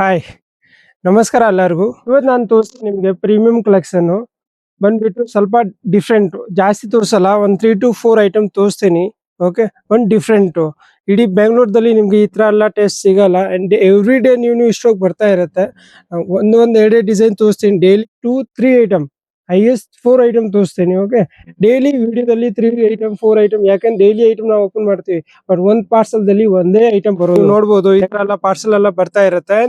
Hi, ನಮಸ್ಕಾರ ಎಲ್ಲರಿಗೂ. ಇವತ್ತು ನಾನು ತೋರಿಸ್ತೀನಿ ನಿಮಗೆ ಪ್ರೀಮಿಯಂ ಕಲೆಕ್ಷನ್ ಬಂದ್ಬಿಟ್ಟು ಸ್ವಲ್ಪ ಡಿಫ್ರೆಂಟ್. ಜಾಸ್ತಿ ತೋರಿಸಲ್ಲ, ಒಂದು 3 to 4 ಐಟಮ್ ತೋರಿಸ್ತೀನಿ. ಓಕೆ, ಒಂದು ಡಿಫ್ರೆಂಟು. ಇಡೀ ಬೆಂಗಳೂರಲ್ಲಿ ನಿಮ್ಗೆ ಈ ಥರ ಎಲ್ಲ ಟೇಸ್ಟ್ ಸಿಗಲ್ಲ. ಆ್ಯಂಡ್ ಎವ್ರಿ ಡೇ ನೀವು ಇಷ್ಟೋಗಿ ಬರ್ತಾ ಇರುತ್ತೆ. ಒಂದೆರಡೇ ಡಿಸೈನ್ ತೋರಿಸ್ತೀನಿ. ಡೈಲಿ 2-3 ಐಟಮ್, ಹೈಯೆಸ್ಟ್ 4 ಐಟಮ್ ತೋರಿಸ್ತೀನಿ. ಓಕೆ, ಡೈಲಿ ವಿಡಿಯೋದಲ್ಲಿ 3 ಐಟಮ್ 4 ಐಟಮ್, ಯಾಕಂದ್ರೆ ಡೈಲಿ ಐಟಮ್ ನಾವು ಓಪನ್ ಮಾಡ್ತೀವಿ. ಬಟ್ ಒಂದು ಪಾರ್ಸಲ್ದಲ್ಲಿ ಒಂದೇ ಐಟಮ್ ಬರೋದು ನೋಡ್ಬೋದು. ಈ ಥರ ಎಲ್ಲ ಪಾರ್ಸಲ್ ಎಲ್ಲ ಬರ್ತಾ ಇರುತ್ತೆ,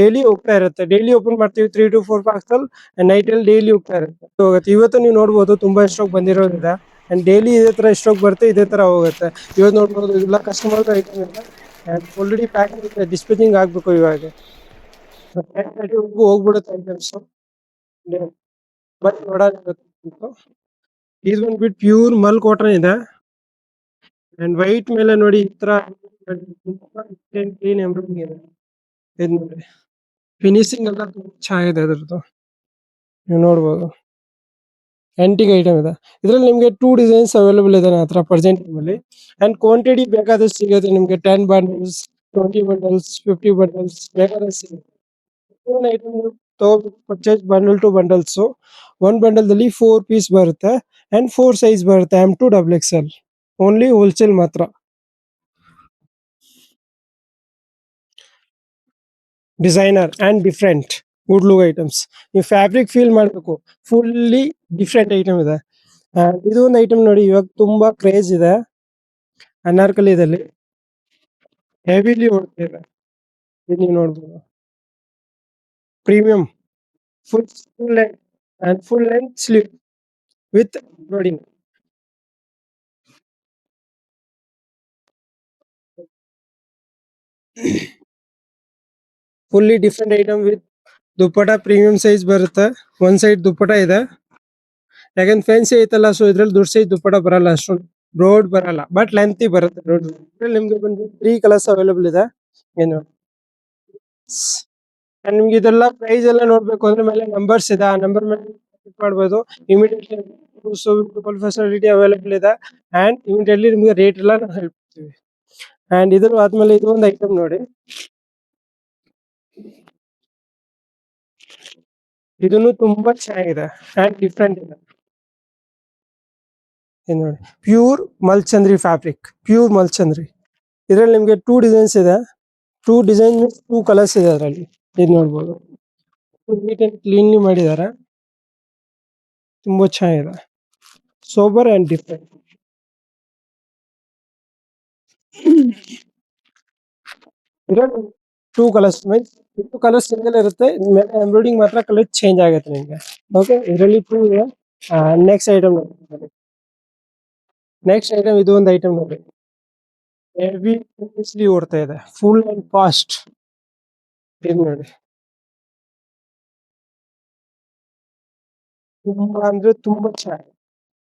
ಡೈಲಿ ಹೋಗ್ತಾ ಇರುತ್ತೆ. ಡೈಲಿ ಓಪನ್ ಮಾಡ್ತೀವಿ 3 to 4 ಪಾರ್ಸಲ್, ನೈಟ್ ಅಲ್ಲಿ ಡೈಲಿ ಹೋಗ್ತಾ ಇರುತ್ತೆ. ಇವತ್ತು ನೀವು ನೋಡ್ಬೋದು ತುಂಬಾ ಸ್ಟಾಕ್ ಬಂದಿರೋದ್ರಿಂದ. ಅಂಡ್ ಡೈಲಿ ಇದೇ ತರ ಸ್ಟಾಕ್ ಬರುತ್ತೆ, ಇದೇ ತರ ಹೋಗುತ್ತೆ. ಇವತ್ತು ನೋಡ್ಬೋದು ಎಲ್ಲ ಕಸ್ಟಮರ್ ಐಟಮ್ ಇದೆ. ಆಲ್ರೆಡಿ ಪ್ಯಾಕಿಂಗ್ ಡಿಸ್ಪ್ಯಾಚಿಂಗ್ ಆಗ್ಬೇಕು ಇವಾಗ. ಹೋಗ್ಬಿಡುತ್ತೆ ಐಟಮ್ಸ್. ಬಟ್ ನೋಡೋದು ಇದು ಬಂದ್ಬಿಟ್ಟು ಪ್ಯೂರ್ ಮಲ್ ಕಾಟನ್ ಇದೆ. ಅಂಡ್ ವೈಟ್ ಮೇಲೆ ನೋಡಿ ಈ ತರ ಕ್ಲೀನ್ ಎಂಬ್ರಾಯ್ಡಿಂಗ್ ಇದೆ. ಇದು ನೋಡಿ ಫಿನಿಶಿಂಗ್ ಎಲ್ಲ ತುಂಬಾ ಚೆನ್ನಾಗಿದೆ ಅದ್ರದ್ದು, ನೀವು ನೋಡ್ಬೋದು. ಆಂಟಿಕ್ ಐಟಮ್ ಇದೆ. ಇದ್ರಲ್ಲಿ ನಿಮಗೆ 2 ಡಿಸೈನ್ಸ್ ಅವೈಲೇಬಲ್ ಇದೆ ನನ್ನ ಹತ್ರ ಪ್ರೆಸೆಂಟ್ ಅಲ್ಲಿ. ಅಂಡ್ ಕ್ವಾಂಟಿಟಿ ಬೇಕಾದಷ್ಟು ಸಿಗುತ್ತೆ ನಿಮಗೆ. 10 bundles, 20 bundles, 50 bundles ಬೇಕಾದಷ್ಟು ಸಿಗುತ್ತೆ. ಒಂದು ಐಟಮ್ ನೀವು ತಗೋಬೇಕು, ಪರ್ಚೇಸ್ ಬಂಡಲ್ ಟು ಬಂಡಲ್ಸ್. ಒಂದು ಬಂಡಲ್ದಲ್ಲಿ 4 ಪೀಸ್ ಬರುತ್ತೆ ಅಂಡ್ 4 ಸೈಜ್ ಬರುತ್ತೆ, M to XXL. Only wholesale ಮಾತ್ರ. Designer and different wood look items. ನೀವು ಫ್ಯಾಬ್ರಿಕ್ ಫೀಲ್ ಮಾಡಬೇಕು, ಫುಲ್ಲಿ ಡಿಫ್ರೆಂಟ್ ಐಟಮ್ ಇದೆ. ಇದು ಒಂದು ಐಟಮ್ ನೋಡಿ, ಇವಾಗ ತುಂಬಾ ಕ್ರೇಜ್ ಇದೆ ಅನಾರ್ಕಲಿದಲ್ಲಿ, ಹೆವಿಲಿ ಓಡ್ತಾ ಇದೆ. ಇದು ನೀವು ನೋಡ್ಬೋದು, premium full length and full length sleeve with embroidering. Fully different item with dupatta. Premium size ಬರುತ್ತೆ. ಒಂದ್ ಸೈಡ್ ದುಪ್ಪಟ ಇದೆ, ಯಾಕಂದ್ರೆ ಫ್ಯಾನ್ಸಿ ಐತಲ್ಲ, ಸೊ ಇದ್ರಲ್ಲಿ ದೊಡ್ಡ ಸೈಜ್ ದುಪ್ಪಟ ಬರಲ್ಲ, ಅಷ್ಟೊಂದು ಬ್ರೋಡ್ ಬರಲ್ಲ, ಬಟ್ ಲೆಂತಿ ಬರುತ್ತೆ. ಇದ್ರಲ್ಲಿ ನಿಮ್ಗೆ ಬಂದು 3 ಕಲರ್ಸ್ ಅವೈಲೇಬಲ್ ಇದೆ. ಏನು ನಿಮ್ಗೆ ಇದೆಲ್ಲ ಪ್ರೈಸ್ ಎಲ್ಲ ನೋಡ್ಬೇಕು ಅಂದ್ರೆ ಮೇಲೆ ನಂಬರ್ಸ್ ಇದೆ, ಆ ನಂಬರ್ ಮೇಲೆ ಕ್ಲಿಕ್ ಮಾಡ್ಬೋದು. ಇಮಿಡಿಯೇಟ್ಲಿ ಫೆಸಿಲಿಟಿ ಅವೈಲೇಬಲ್ ಇದೆ. ಅಂಡ್ ಇಮಿಡಿಯೇಟ್ಲಿ ನಿಮ್ಗೆ ರೇಟ್ ಎಲ್ಲ ನಾವು ಹೇಳ್ತೀವಿ. ಅಂಡ್ ಇದ್ರ ಆದ್ಮೇಲೆ ಇದು ಒಂದು ಐಟಮ್ ನೋಡಿ, ಇದನ್ನು ತುಂಬಾ ಚೆನ್ನಾಗಿದೆ ಅಂಡ್ ಡಿಫ್ರೆಂಟ್ ಇದೆ. ಇದು ನೋಡಿ, ಪ್ಯೂರ್ ಮಲ್ಚಂದ್ರಿ ಫ್ಯಾಬ್ರಿಕ್, ಪ್ಯೂರ್ ಮಲ್ಚಂದ್ರಿ. ಇದ್ರಲ್ಲಿ ನಿಮ್ಗೆ 2 ಡಿಸೈನ್ಸ್ ಇದೆ. 2 ಡಿಸೈನ್ 2 ಕಲರ್ಸ್ ಇದೆ ಅದರಲ್ಲಿ. ಇದು ನೋಡ್ಬೋದು, ನೀಟ್ ಅಂಡ್ ಕ್ಲೀನ್ಲಿ ಮಾಡಿದ್ದಾರೆ, ತುಂಬಾ ಚೆನ್ನಾಗಿದೆ, ಸೋಬರ್ ಅಂಡ್ ಡಿಫ್ರೆಂಟ್. ಇದರಲ್ಲಿ 2 ಕಲರ್ಸ್ ಮೀನ್ಸ್ 2 ಕಲರ್ಸ್ ಸಿಂಗಲ್ ಇರುತ್ತೆ, ಎಂಬ್ರಾಯ್ಡಿಂಗ್ ಮಾತ್ರ ಕಲರ್ ಚೇಂಜ್ ಆಗುತ್ತೆ ನಿಮ್ಗೆ. ಓಕೆ, ಇದರಲ್ಲಿ 2 ಇದೆ. ನೆಕ್ಸ್ಟ್ ಐಟಮ್ ನೋಡಿ, ನೆಕ್ಸ್ಟ್ ಐಟಮ್ ಇದು ಒಂದು ಐಟಮ್ ನೋಡಿ, ಹೆವಿ ಓಡ್ತಾ ಇದೆ, ಫುಲ್ ಅಂಡ್ ಫಾಸ್ಟ್. ಇದು ನೋಡಿ, ತುಂಬಾ ಅಂದ್ರೆ ತುಂಬಾ ಚೆನ್ನಾಗಿ,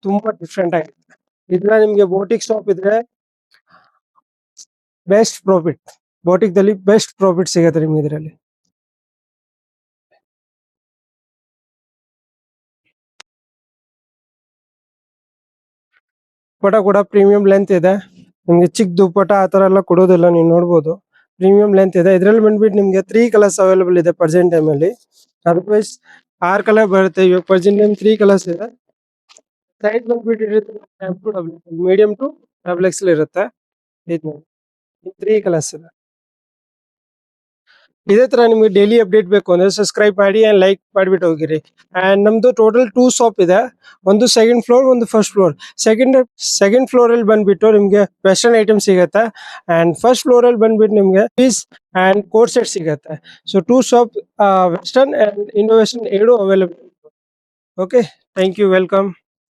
ತುಂಬಾ ಡಿಫ್ರೆಂಟ್ ಆಗಿದೆ. ಇದ್ರ ನಿಮ್ಗೆ ಬೋಟಿಕ್ ಶಾಪ್ ಇದ್ರೆ ಬೆಸ್ಟ್ ಪ್ರಾಫಿಟ್, ಬೋಟಿಕ್ ದಲ್ಲಿ ಬೆಸ್ಟ್ ಪ್ರಾಫಿಟ್ ಸಿಗುತ್ತೆ ನಿಮ್ಗೆ ಇದರಲ್ಲಿ. ದುಪ್ಪಟ ಕೂಡ ಪ್ರೀಮಿಯಂ ಲೆಂತ್ ಇದೆ. ನಿಮ್ಗೆ ಚಿಕ್ಕ ದುಪ್ಪಟ ಆತರ ಎಲ್ಲ ಕೊಡೋದಿಲ್ಲ, ನೀವು ನೋಡ್ಬೋದು. ಪ್ರೀಮಿಯಂ ಲೆಂತ್ ಇದೆ. ಇದ್ರಲ್ಲಿ ಬಂದ್ಬಿಟ್ಟು ನಿಮ್ಗೆ 3 ಕಲರ್ಸ್ ಅವೈಲೇಬಲ್ ಇದೆ ಪ್ರೆಸೆಂಟ್ ಟೈಮ್ ಅಲ್ಲಿ. ಅದರ್ವೈಸ್ 6 ಕಲರ್ ಬರುತ್ತೆ, ಇವಾಗ ಪ್ರೆಸೆಂಟ್ ಟೈಮ್ 3 ಕಲರ್ಸ್ ಇದೆ. ಸೈಜ್ ಬಂದ್ಬಿಟ್ಟು ಮೀಡಿಯಂ ಟು XXL ಇರುತ್ತೆ. ಇದು 3 ಕಲರ್ಸ್ ಇದೆ. ಇದೇ ತರ ನಿಮ್ಗೆ ಡೈಲಿ ಅಪ್ಡೇಟ್ ಬೇಕು ಅಂದ್ರೆ ಸಬ್ಸ್ಕ್ರೈಬ್ ಮಾಡಿ ಅಂಡ್ ಲೈಕ್ ಮಾಡಿಬಿಟ್ಟು ಹೋಗಿರಿ. ಅಂಡ್ ನಮ್ದು ಟೋಟಲ್ 2 ಶಾಪ್ ಇದೆ, ಒಂದು ಸೆಕೆಂಡ್ ಫ್ಲೋರ್, ಒಂದು ಫಸ್ಟ್ ಫ್ಲೋರ್. ಸೆಕೆಂಡ್ ಫ್ಲೋರ್ ಅಲ್ಲಿ ಬಂದ್ಬಿಟ್ಟು ನಿಮ್ಗೆ ವೆಸ್ಟರ್ನ್ ಐಟಮ್ ಸಿಗುತ್ತೆ, ಅಂಡ್ ಫಸ್ಟ್ ಫ್ಲೋರ್ ಅಲ್ಲಿ ಬಂದ್ಬಿಟ್ಟು ನಿಮ್ಗೆ ಪೀಸ್ ಅಂಡ್ ಕೋಟ್ ಸೆಟ್ ಸಿಗುತ್ತೆ. So 2 shop, western and Indo western 2 available. Okay, thank you, welcome.